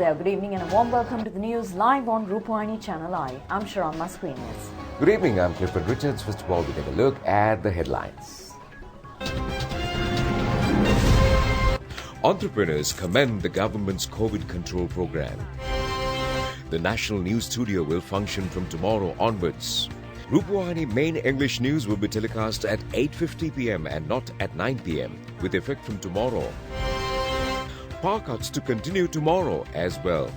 there, good evening and a warm welcome to the news live on Rupavahini ChannelEye. I'm Sharon Masquinius. Good evening, I'm Clifford Richards. First of all, we take a look at the headlines. Entrepreneurs commend the government's COVID control program. The National News Studio will function from tomorrow onwards. Rupavahini main English news will be telecast at 8:50 p.m. and not at 9 p.m. with effect from tomorrow. Power cuts to continue tomorrow as well.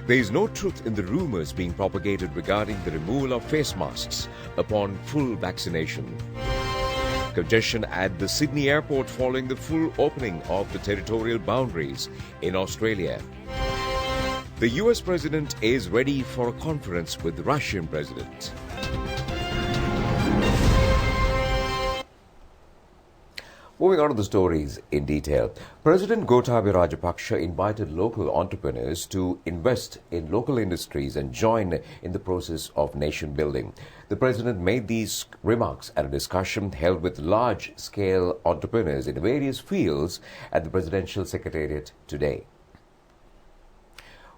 There is no truth in the rumours being propagated regarding the removal of face masks upon full vaccination. Congestion at the Sydney airport following the full opening of the territorial boundaries in Australia. The US President is ready for a conference with the Russian President. Moving on to the stories in detail. President Gotabaya Rajapaksa invited local entrepreneurs to invest in local industries and join in the process of nation building. The President made these remarks at a discussion held with large-scale entrepreneurs in various fields at the Presidential Secretariat today.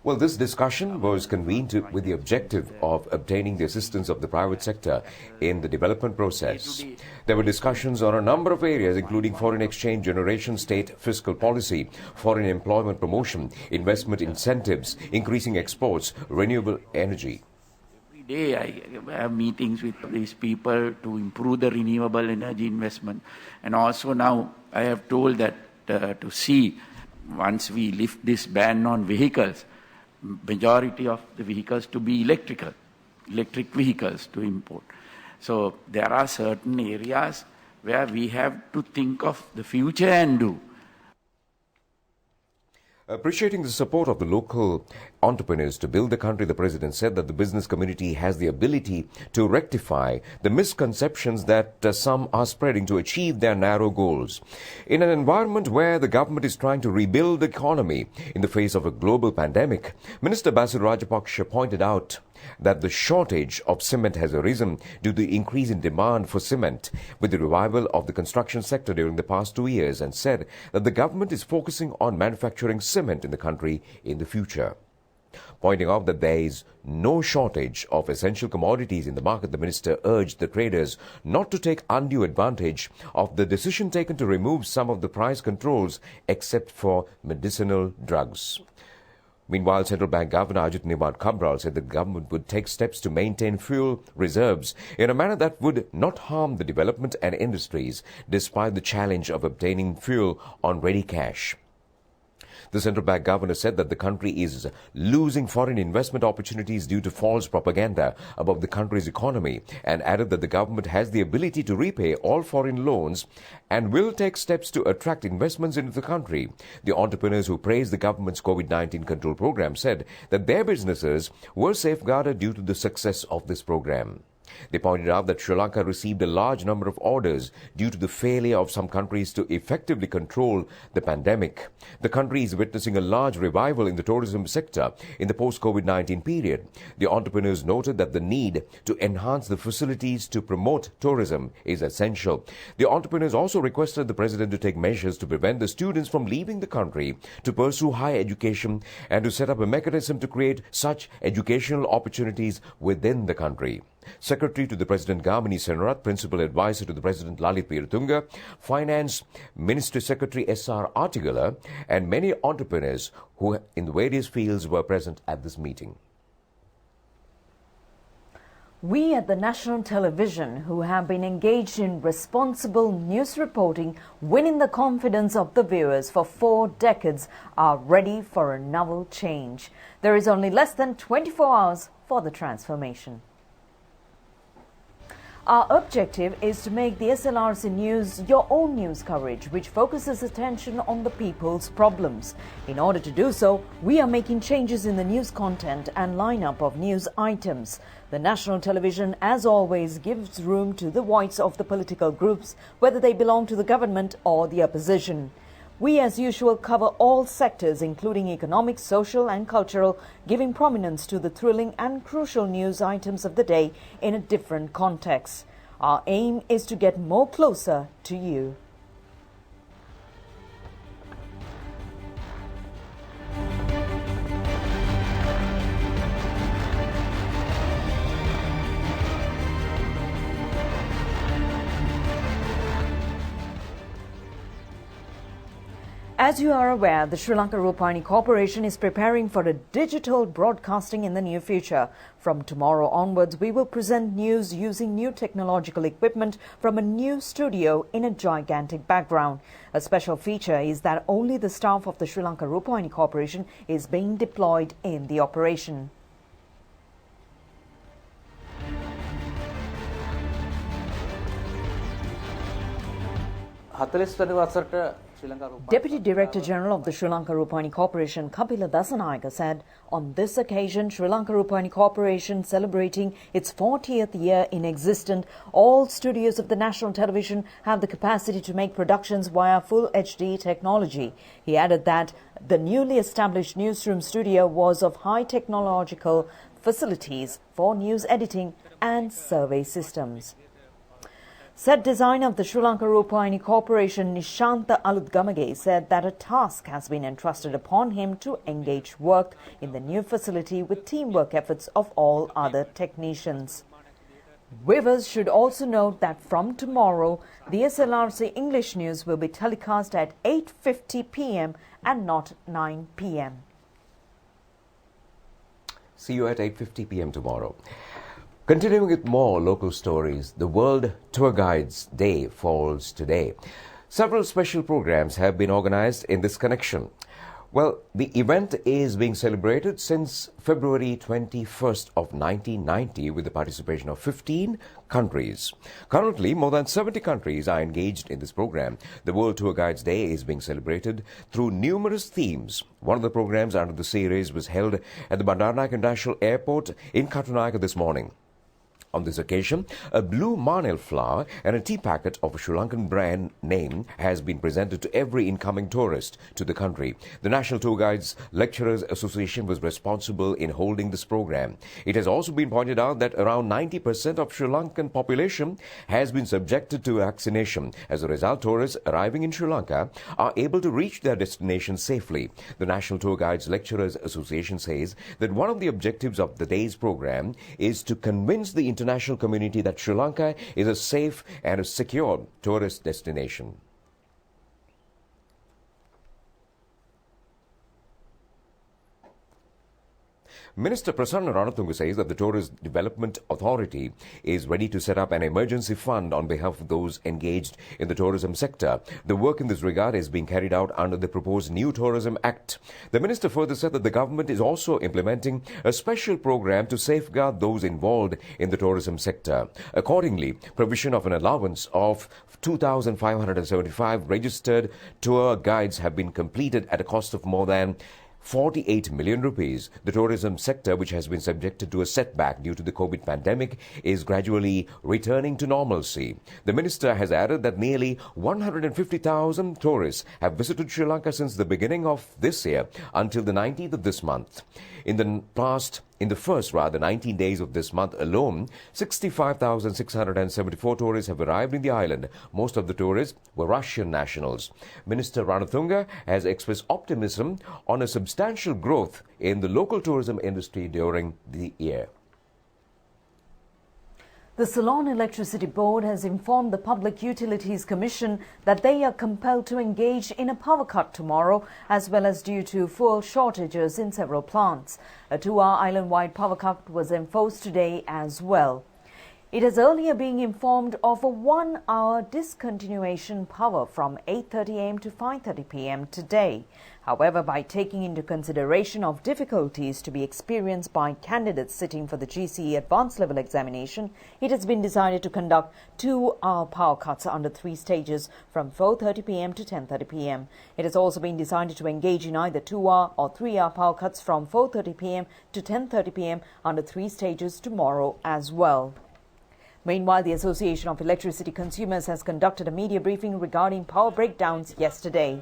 Well, this discussion was convened with the objective of obtaining the assistance of the private sector in the development process. There were discussions on a number of areas, including foreign exchange generation, state fiscal policy, foreign employment promotion, investment incentives, increasing exports, renewable energy. Every day I have meetings with these people to improve the renewable energy investment. And also now I have told that to see, once we lift this ban on vehicles, majority of the vehicles to be electric vehicles to import. So there are certain areas where we have to think of the future and do. Appreciating the support of the local entrepreneurs to build the country, the President said that the business community has the ability to rectify the misconceptions that some are spreading to achieve their narrow goals. In an environment where the government is trying to rebuild the economy in the face of a global pandemic, Minister Basil Rajapaksa pointed out that the shortage of cement has arisen due to the increase in demand for cement with the revival of the construction sector during the past 2 years, and said that the government is focusing on manufacturing cement in the country in the future. Pointing out that there is no shortage of essential commodities in the market, the minister urged the traders not to take undue advantage of the decision taken to remove some of the price controls except for medicinal drugs. Meanwhile, Central Bank Governor Ajit Nimad Cabral said the government would take steps to maintain fuel reserves in a manner that would not harm the development and industries, despite the challenge of obtaining fuel on ready cash. The Central Bank Governor said that the country is losing foreign investment opportunities due to false propaganda about the country's economy, and added that the government has the ability to repay all foreign loans and will take steps to attract investments into the country. The entrepreneurs who praised the government's COVID-19 control program said that their businesses were safeguarded due to the success of this program. They pointed out that Sri Lanka received a large number of orders due to the failure of some countries to effectively control the pandemic. The country is witnessing a large revival in the tourism sector in the post-COVID-19 period. The entrepreneurs noted that the need to enhance the facilities to promote tourism is essential. The entrepreneurs also requested the President to take measures to prevent the students from leaving the country to pursue higher education and to set up a mechanism to create such educational opportunities within the country. Secretary to the President Gamini Senarath, Principal Advisor to the President Lalit Peeratunga, Finance Ministry Secretary S.R. Artigala, and many entrepreneurs who in the various fields were present at this meeting. We at the national television, who have been engaged in responsible news reporting, winning the confidence of the viewers for 4 decades, are ready for a novel change. There is only less than 24 hours for the transformation. Our objective is to make the SLRC News your own news coverage, which focuses attention on the people's problems. In order to do so, we are making changes in the news content and lineup of news items. The national television, as always, gives room to the voice of the political groups, whether they belong to the government or the opposition. We, as usual, cover all sectors, including economic, social and cultural, giving prominence to the thrilling and crucial news items of the day in a different context. Our aim is to get more closer to you. As you are aware, the Sri Lanka Rupavahini Corporation is preparing for a digital broadcasting in the near future. From tomorrow onwards, we will present news using new technological equipment from a new studio in a gigantic background. A special feature is that only the staff of the Sri Lanka Rupavahini Corporation is being deployed in the operation. Deputy Director General of the Sri Lanka Rupavahini Corporation, Kapila Dasanayake, said, on this occasion, Sri Lanka Rupavahini Corporation celebrating its 40th year in existence, all studios of the national television have the capacity to make productions via full HD technology. He added that the newly established newsroom studio was of high technological facilities for news editing and survey systems. Set designer of the Sri Lanka Rupavahini Corporation, Nishanta Aludgamage, said that a task has been entrusted upon him to engage work in the new facility with teamwork efforts of all other technicians. Viewers should also note that from tomorrow, the SLRC English News will be telecast at 8:50 p.m. and not 9 p.m. See you at 8:50 p.m. tomorrow. Continuing with more local stories, the World Tour Guides Day falls today. Several special programs have been organized in this connection. Well, the event is being celebrated since February 21st of 1990 with the participation of 15 countries. Currently, more than 70 countries are engaged in this program. The World Tour Guides Day is being celebrated through numerous themes. One of the programs under the series was held at the Bandaranaike International Airport in Katunayake this morning. On this occasion, a blue marnel flower and a tea packet of a Sri Lankan brand name has been presented to every incoming tourist to the country. The National Tour Guides Lecturers Association was responsible in holding this program. It has also been pointed out that around 90% of Sri Lankan population has been subjected to vaccination. As a result, tourists arriving in Sri Lanka are able to reach their destination safely. The National Tour Guides Lecturers Association says that one of the objectives of the day's program is to convince the international community that Sri Lanka is a safe and a secure tourist destination. Minister Prasanna Ranatunga says that the Tourist Development Authority is ready to set up an emergency fund on behalf of those engaged in the tourism sector. The work in this regard is being carried out under the proposed new Tourism Act. The minister further said that the government is also implementing a special program to safeguard those involved in the tourism sector. Accordingly, provision of an allowance of 2,575 registered tour guides have been completed at a cost of more than 48 million rupees. The tourism sector, which has been subjected to a setback due to the COVID pandemic, is gradually returning to normalcy. The minister has added that nearly 150,000 tourists have visited Sri Lanka since the beginning of this year until the 19th of this month. In the first 19 days of this month alone, 65,674 tourists have arrived in the island. Most of the tourists were Russian nationals. Minister Ranatunga has expressed optimism on a substantial growth in the local tourism industry during the year. The Ceylon Electricity Board has informed the Public Utilities Commission that they are compelled to engage in a power cut tomorrow, as well as due to fuel shortages in several plants. A 2-hour island-wide power cut was enforced today as well. It has earlier been informed of a 1-hour discontinuation power from 8:30 am to 5:30 pm today. However, by taking into consideration of difficulties to be experienced by candidates sitting for the GCE Advanced Level Examination, it has been decided to conduct 2-hour power cuts under 3 stages from 4:30 pm to 10:30 pm. It has also been decided to engage in either 2-hour or 3-hour power cuts from 4:30 pm to 10:30 pm under 3 stages tomorrow as well. Meanwhile, the Association of Electricity Consumers has conducted a media briefing regarding power breakdowns yesterday.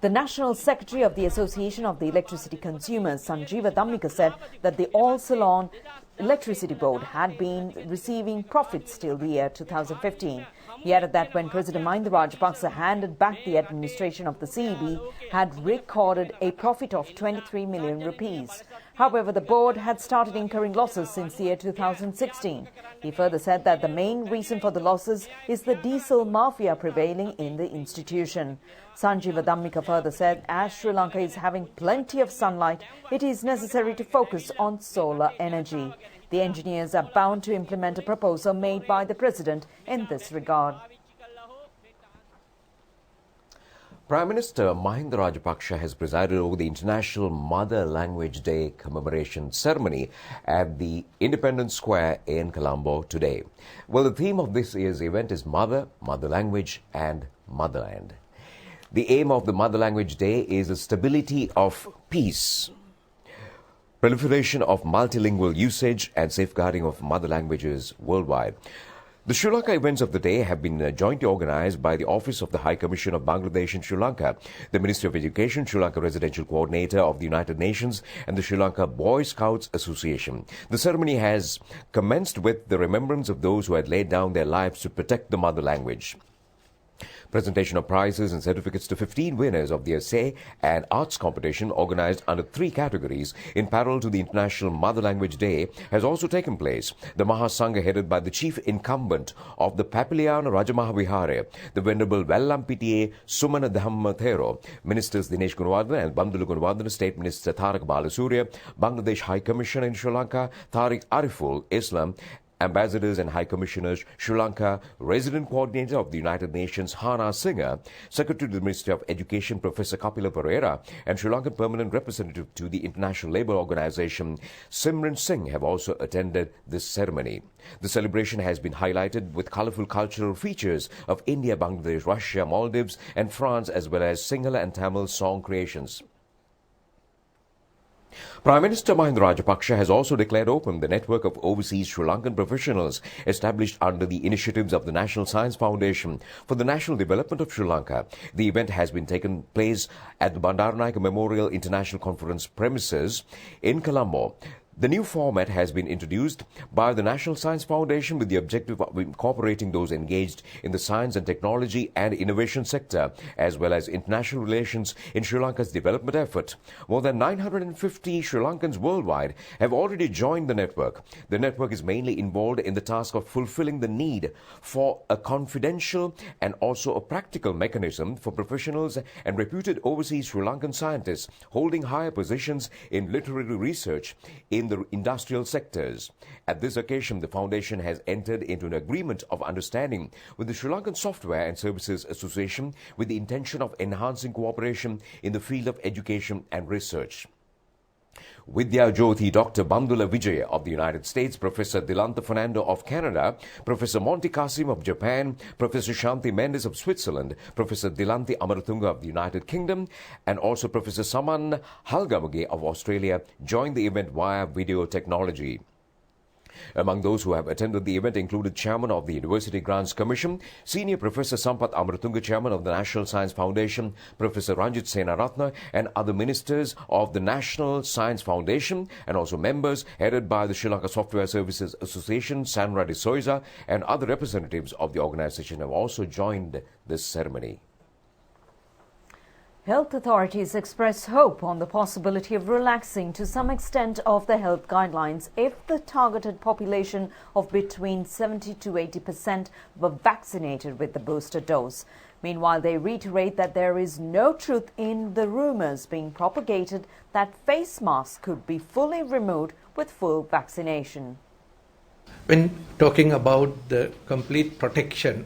The National Secretary of the Association of the Electricity Consumers, Sanjeeva Dhammika, said that the all Ceylon Electricity Board had been receiving profits till the year 2015. He added that when President Mahinda Rajapaksa handed back the administration of the CEB, had recorded a profit of 23 million rupees. However, the board had started incurring losses since the year 2016. He further said that the main reason for the losses is the diesel mafia prevailing in the institution. Sanjeeva Dhammika further said, as Sri Lanka is having plenty of sunlight, it is necessary to focus on solar energy. The engineers are bound to implement a proposal made by the President in this regard. Prime Minister Mahinda Rajapaksa has presided over the International Mother Language Day commemoration ceremony at the Independence Square in Colombo today. Well, the theme of this year's event is Mother, Mother Language and Motherland. The aim of the Mother Language Day is the stability of peace, proliferation of multilingual usage and safeguarding of mother languages worldwide. The Sri Lanka events of the day have been jointly organized by the Office of the High Commission of Bangladesh in Sri Lanka, the Ministry of Education, Sri Lanka Residential Coordinator of the United Nations and the Sri Lanka Boy Scouts Association. The ceremony has commenced with the remembrance of those who had laid down their lives to protect the mother language. Presentation of prizes and certificates to 15 winners of the essay and arts competition organized under 3 categories in parallel to the International Mother Language Day has also taken place. The Mahasangha, headed by the chief incumbent of the Papiliyana Rajamahawihare, the Venerable Vellampitiye Sumana Dhammathero, Ministers Dinesh Gunawardena and Bandulu Gunawardena, State Minister Tarak Balasurya, Bangladesh High Commissioner in Sri Lanka Tariq Ariful Islam, Ambassadors and High Commissioners, Sri Lanka Resident Coordinator of the United Nations Hana Singha, Secretary to the Ministry of Education Professor Kapila Pereira, and Sri Lankan Permanent Representative to the International Labour Organization Simran Singh have also attended this ceremony. The celebration has been highlighted with colourful cultural features of India, Bangladesh, Russia, Maldives and France, as well as Sinhala and Tamil song creations. Prime Minister Mahinda Rajapaksa has also declared open the network of overseas Sri Lankan professionals established under the initiatives of the National Science Foundation for the National Development of Sri Lanka. The event has been taken place at the Bandaranaike Memorial International Conference premises in Colombo. The new format has been introduced by the National Science Foundation with the objective of incorporating those engaged in the science and technology and innovation sector, as well as international relations in Sri Lanka's development effort. More than 950 Sri Lankans worldwide have already joined the network. The network is mainly involved in the task of fulfilling the need for a confidential and also a practical mechanism for professionals and reputed overseas Sri Lankan scientists holding higher positions in literary research in the industrial sectors. At this occasion, the Foundation has entered into an agreement of understanding with the Sri Lankan Software and Services Association with the intention of enhancing cooperation in the field of education and research. Vidya Jyoti Dr. Bandula Vijaya of the United States, Professor Dilanta Fernando of Canada, Professor Monty Kasim of Japan, Professor Shanti Mendes of Switzerland, Professor Dilanti Amaratunga of the United Kingdom, and also Professor Saman Halgamage of Australia joined the event via video technology. Among those who have attended the event included Chairman of the University Grants Commission, Senior Professor Sampath Amaratunga, Chairman of the National Science Foundation, Professor Ranjit Senaratna, and other ministers of the National Science Foundation, and also members headed by the Sri Lanka Software Services Association, Sandra de Souza, and other representatives of the organization have also joined this ceremony. Health authorities express hope on the possibility of relaxing to some extent of the health guidelines if the targeted population of between 70 to 80% were vaccinated with the booster dose. Meanwhile, they reiterate that there is no truth in the rumours being propagated that face masks could be fully removed with full vaccination. When talking about the complete protection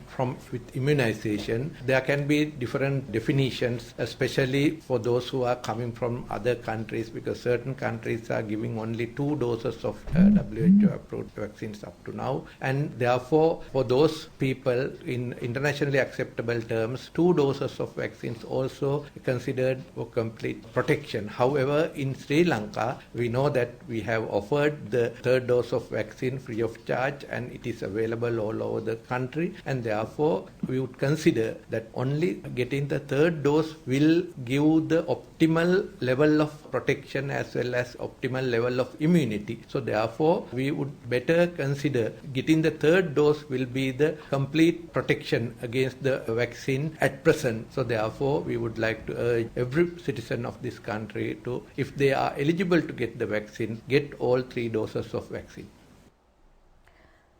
with immunization, there can be different definitions, especially for those who are coming from other countries, because certain countries are giving only 2 doses of WHO-approved vaccines up to now. And therefore, for those people, in internationally acceptable terms, 2 doses of vaccines also considered for complete protection. However, in Sri Lanka, we know that we have offered the 3rd dose of vaccine free of charge, and and it is available all over the country, and therefore we would consider that only getting the third dose will give the optimal level of protection as well as optimal level of immunity. So therefore we would better consider getting the third dose will be the complete protection against the vaccine at present. So therefore we would like to urge every citizen of this country to, if they are eligible to get the vaccine, get all 3 doses of vaccine.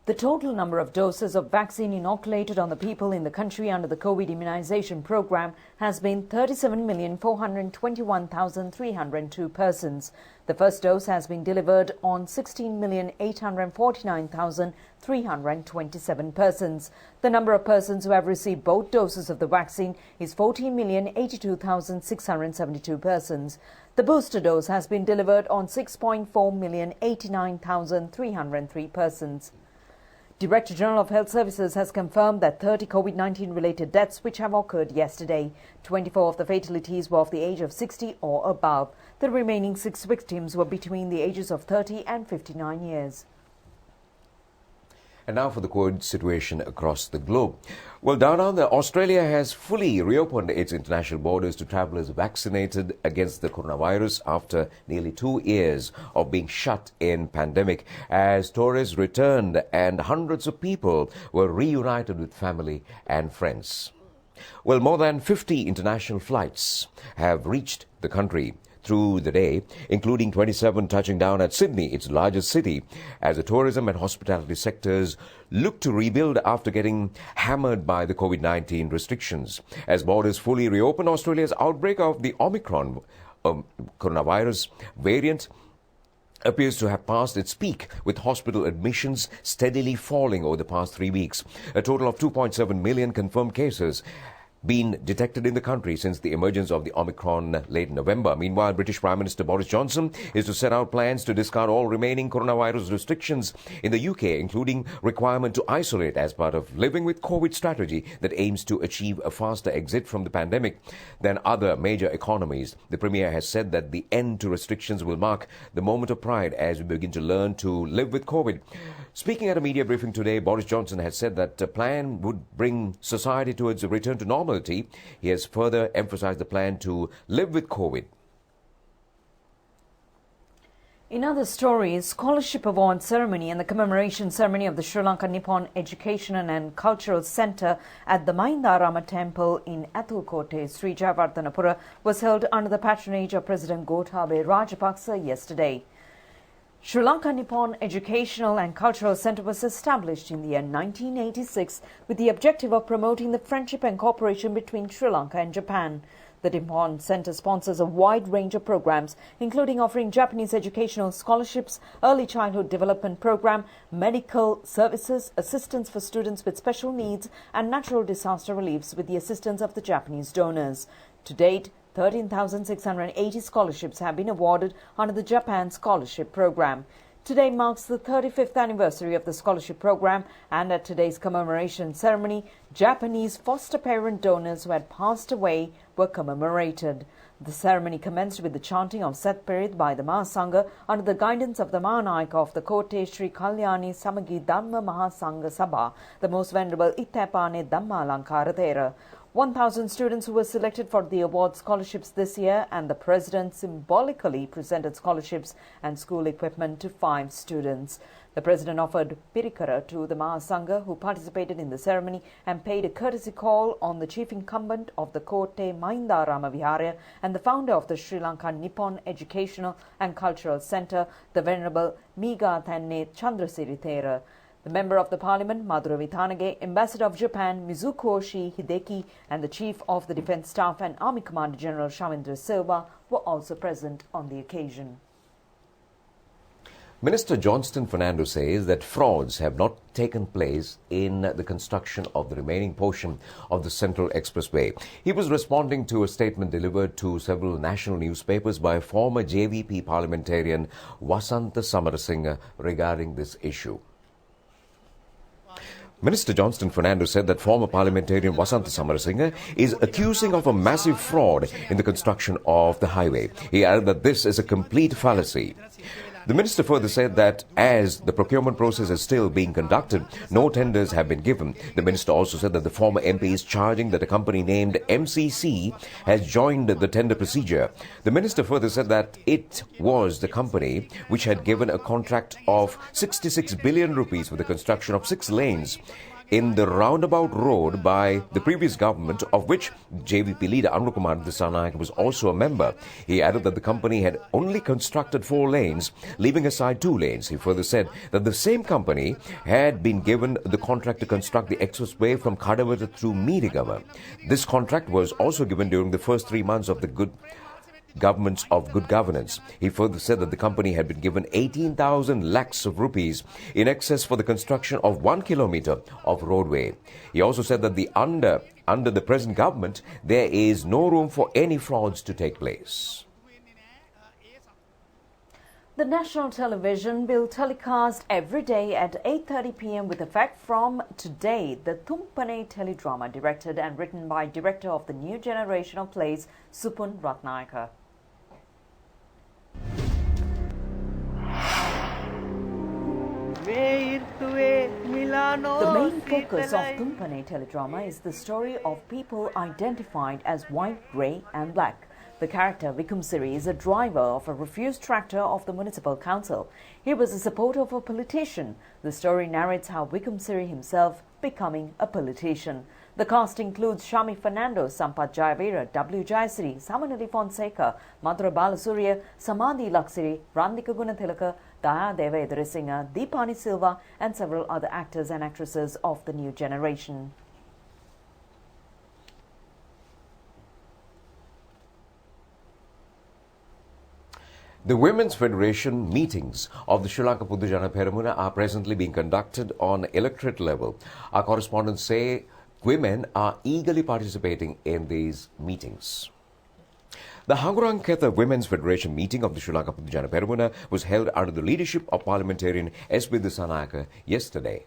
The total number of doses of vaccine inoculated on the people in the country under the COVID immunization program has been 37,421,302 persons. The first dose has been delivered on 16,849,327 persons. The number of persons who have received both doses of the vaccine is 14,082,672 persons. The booster dose has been delivered on 6,489,303 persons. Director General of Health Services has confirmed that 30 COVID-19 related deaths which have occurred yesterday. 24 of the fatalities were of the age of 60 or above. The remaining 6 victims were between the ages of 30 and 59 years. And now for the COVID situation across the globe. Well, down under, Australia has fully reopened its international borders to travellers vaccinated against the coronavirus after nearly 2 years of being shut in pandemic, as tourists returned and hundreds of people were reunited with family and friends. Well, more than 50 international flights have reached the country through the day, including 27 touching down at Sydney, its largest city, as the tourism and hospitality sectors look to rebuild after getting hammered by the COVID-19 restrictions. As borders fully reopen, Australia's outbreak of the Omicron coronavirus variant appears to have passed its peak, with hospital admissions steadily falling over the past 3 weeks. A total of 2.7 million confirmed cases been detected in the country since the emergence of the Omicron late November. Meanwhile, British Prime Minister Boris Johnston is to set out plans to discard all remaining coronavirus restrictions in the UK, including requirement to isolate as part of living with COVID strategy that aims to achieve a faster exit from the pandemic than other major economies. The Premier has said that the end to restrictions will mark the moment of pride as we begin to learn to live with COVID. Speaking at a media briefing today, Boris Johnson has said that the plan would bring society towards a return to normality. He has further emphasized the plan to live with COVID. In other stories, scholarship award ceremony and the commemoration ceremony of the Sri Lanka Nippon Educational and Cultural Centre at the Mahindarama Temple in Athulkote, Sri Jayawardhanapura, was held under the patronage of President Gotabaya Rajapaksa yesterday. Sri Lanka Nippon Educational and Cultural Centre was established in the year 1986 with the objective of promoting the friendship and cooperation between Sri Lanka and Japan. The Nippon Centre sponsors a wide range of programs, including offering Japanese educational scholarships, early childhood development program, medical services, assistance for students with special needs, and natural disaster reliefs with the assistance of the Japanese donors. To date, 13,680 scholarships have been awarded under the Japan Scholarship Program. Today marks the 35th anniversary of the scholarship program, and at today's commemoration ceremony, Japanese foster parent donors who had passed away were commemorated. The ceremony commenced with the chanting of Seth Pirit by the Mahasangha under the guidance of the Mahanayaka of the Kote, Sri Kalyani Samagi Dhamma Mahasangha Sabha, the Most Venerable Ittapane Dhammalankara Thera. 1,000 students who were selected for the award scholarships this year, and the President symbolically presented scholarships and school equipment to 5 students. The President offered Pirikara to the Mahasangha who participated in the ceremony and paid a courtesy call on the chief incumbent of the Kote Mahindarama Viharya and the founder of the Sri Lanka Nippon Educational and Cultural Centre, the Venerable Miga Thanne Chandrasiri Thera. The Member of the Parliament, Madhura Vithanage, Ambassador of Japan, Mizukoshi Hideki, and the Chief of the Defence Staff and Army Commander General Shavindra Silva were also present on the occasion. Minister Johnston Fernando says that frauds have not taken place in the construction of the remaining portion of the Central Expressway. He was responding to a statement delivered to several national newspapers by former JVP parliamentarian Wasantha Samarasinha regarding this issue. Minister Johnston Fernando said that former parliamentarian Wasantha Samarasinha is accusing of a massive fraud in the construction of the highway. He added that this is a complete fallacy. The minister further said that as the procurement process is still being conducted, no tenders have been given. The minister also said that the former MP is charging that a company named MCC has joined the tender procedure. The minister further said that it was the company which had given a contract of 66 billion rupees for the construction of 6 lanes in the roundabout road by the previous government, of which JVP leader Anukumar Dissanayake was also a member. He added that the company had only constructed 4 lanes, leaving aside 2 lanes. He further said that the same company had been given the contract to construct the expressway from Kadawata through Meedigama. This contract was also given during the first 3 months of the governments of good governance. He further said that the company had been given 18,000 lakhs of rupees in excess for the construction of 1 kilometer of roadway. He also said that under the present government, there is no room for any frauds to take place. The national television will telecast every day at 8:30 p.m. with effect from today. The Tumpane Teledrama, directed and written by director of the new generation of plays, Supun Ratnayaka. The main focus of Tumpane Teledrama is the story of people identified as white, grey and black. The character Vikum Siri is a driver of a refused tractor of the municipal council. He was a supporter of a politician. The story narrates how Vikum Siri himself becoming a politician. The cast includes Shami Fernando, Sampath Jayavira, W. Jayasri, Samanali Fonseca, Madhura Balasurya, Samadhi Laksiri, Randika Gunathilaka, Daya Deva Edurisinga, Deepani Silva and several other actors and actresses of the new generation. The Women's Federation meetings of the Sri Lanka Pudujana Peramuna are presently being conducted on electorate level. Our correspondents say women are eagerly participating in these meetings. The Hanguranketha Women's Federation meeting of the Sri Lanka Pudujana Peramuna was held under the leadership of parliamentarian S.B. Dissanayake yesterday.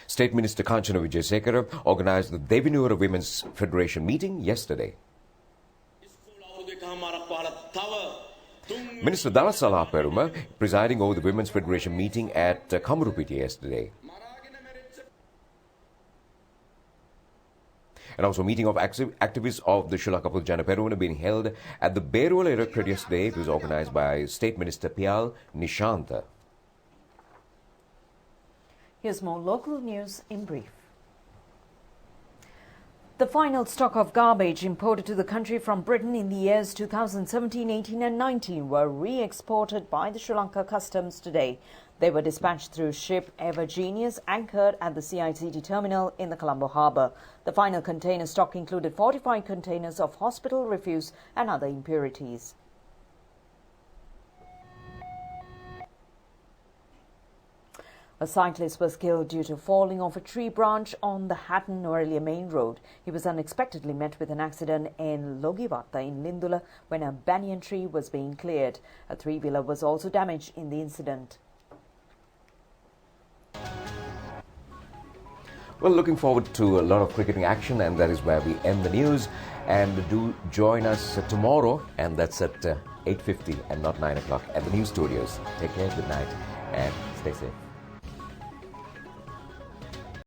State Minister Kanchana Wijesekara organized the Devinura Women's Federation meeting yesterday. Minister Dalasala Peruma presiding over the Women's Federation meeting at Kamarupiti yesterday. And also meeting of activists of the Sri Lanka Pudujana Peramuna being held at the Beruala Electorate yesterday. It was organized by State Minister Pial Nishanta. Here's more local news in brief. The final stock of garbage imported to the country from Britain in the years 2017, 18 and 19 were re-exported by the Sri Lanka Customs today. They were dispatched through ship Ever Genius, anchored at the CICT terminal in the Colombo harbour. The final container stock included 45 containers of hospital refuse and other impurities. A cyclist was killed due to falling off a tree branch on the Hatton-Norelia main road. He was unexpectedly met with an accident in Logivatta in Lindula when a banyan tree was being cleared. A three-wheeler was also damaged in the incident. Well, looking forward to a lot of cricketing action, and that is where we end the news. And do join us tomorrow, and that's at 8:50 and not 9 o'clock at the news studios. Take care, good night, and stay safe.